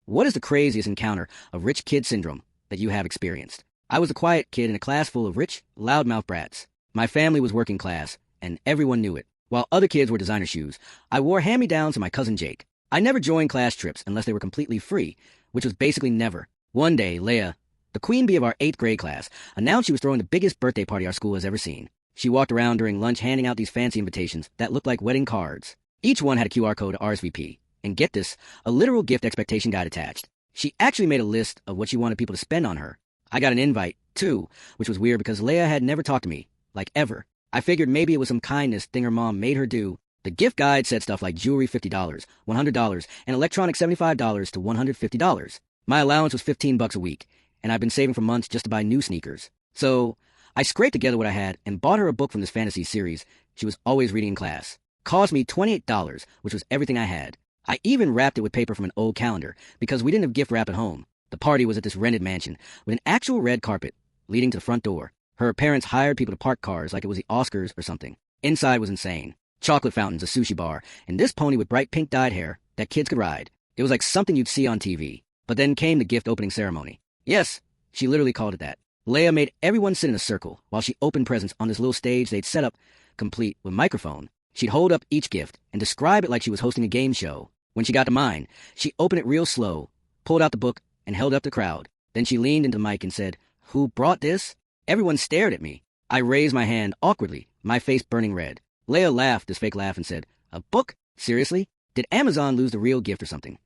What is the craziest encounter of rich kid syndrome that you have experienced? I was a quiet kid in a class full of rich, loudmouth brats. My family was working class, and everyone knew it. While other kids wore designer shoes, I wore hand-me-downs to my cousin Jake. I never joined class trips unless they were completely free, which was basically never. One day, Leia, the queen bee of our 8th grade class, announced she was throwing the biggest birthday party our school has ever seen. She walked around during lunch handing out these fancy invitations that looked like wedding cards. Each one had a QR code to RSVP. And get this, a literal gift expectation guide attached. She actually made a list of what she wanted people to spend on her. I got an invite, too, which was weird because Leia had never talked to me, like ever. I figured maybe it was some kindness thing her mom made her do. The gift guide said stuff like jewelry $50, $100, and electronics $75 to $150. My allowance was $15 a week, and I've been saving for months just to buy new sneakers. So I scraped together what I had and bought her a book from this fantasy series she was always reading in class. Cost me $28, which was everything I had. I even wrapped it with paper from an old calendar because we didn't have gift wrap at home. The party was at this rented mansion with an actual red carpet leading to the front door. Her parents hired people to park cars like it was the Oscars or something. Inside was insane. Chocolate fountains, a sushi bar, and this pony with bright pink dyed hair that kids could ride. It was like something you'd see on TV. But then came the gift opening ceremony. Yes, she literally called it that. Leia made everyone sit in a circle while she opened presents on this little stage they'd set up, complete with microphone. She'd hold up each gift and describe it like she was hosting a game show. When she got to mine, she opened it real slow, pulled out the book, and held up the crowd. Then she leaned into the mic and said, "Who brought this?" Everyone stared at me. I raised my hand awkwardly, my face burning red. Leia laughed this fake laugh and said, "A book? Seriously? Did Amazon lose the real gift or something?"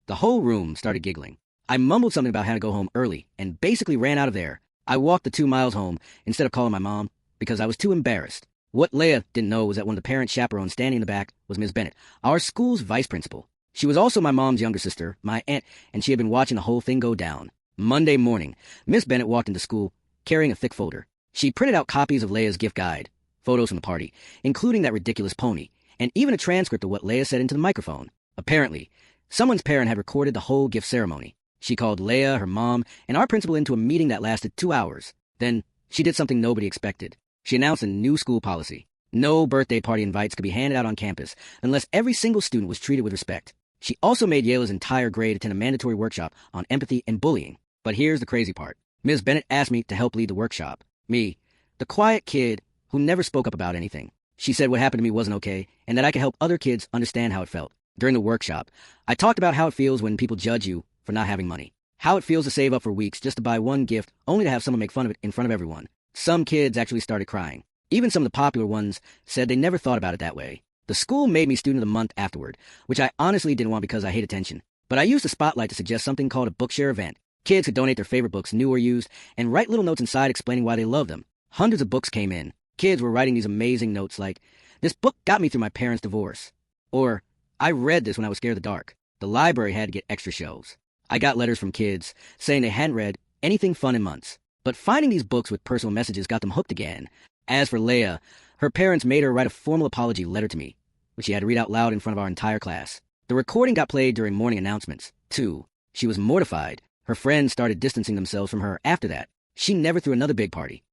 The whole room started giggling. I mumbled something about how to go home early and basically ran out of there. I walked the 2 miles home instead of calling my mom because I was too embarrassed. What Leia didn't know was that one of the parent chaperones standing in the back was Ms. Bennett, our school's vice principal. She was also my mom's younger sister, my aunt, and she had been watching the whole thing go down. Monday morning, Miss Bennett walked into school carrying a thick folder. She printed out copies of Leia's gift guide, photos from the party, including that ridiculous pony, and even a transcript of what Leia said into the microphone. Apparently, someone's parent had recorded the whole gift ceremony. She called Leia, her mom, and our principal into a meeting that lasted 2 hours. Then, she did something nobody expected. She announced a new school policy. No birthday party invites could be handed out on campus unless every single student was treated with respect. She also made Yale's entire grade attend a mandatory workshop on empathy and bullying. But here's the crazy part. Ms. Bennett asked me to help lead the workshop. Me, the quiet kid who never spoke up about anything. She said what happened to me wasn't okay, and that I could help other kids understand how it felt. During the workshop, I talked about how it feels when people judge you for not having money. How it feels to save up for weeks just to buy one gift, only to have someone make fun of it in front of everyone. Some kids actually started crying. Even some of the popular ones said they never thought about it that way. The school made me student of the month afterward, which I honestly didn't want because I hate attention. But I used the spotlight to suggest something called a bookshare event. Kids could donate their favorite books, new or used, and write little notes inside explaining why they love them. Hundreds of books came in. Kids were writing these amazing notes like, "This book got me through my parents' divorce." Or, "I read this when I was scared of the dark." The library had to get extra shelves. I got letters from kids saying they hadn't read anything fun in months. But finding these books with personal messages got them hooked again. As for Leia, her parents made her write a formal apology letter to me, which she had to read out loud in front of our entire class. The recording got played during morning announcements, too. She was mortified. Her friends started distancing themselves from her after that. She never threw another big party.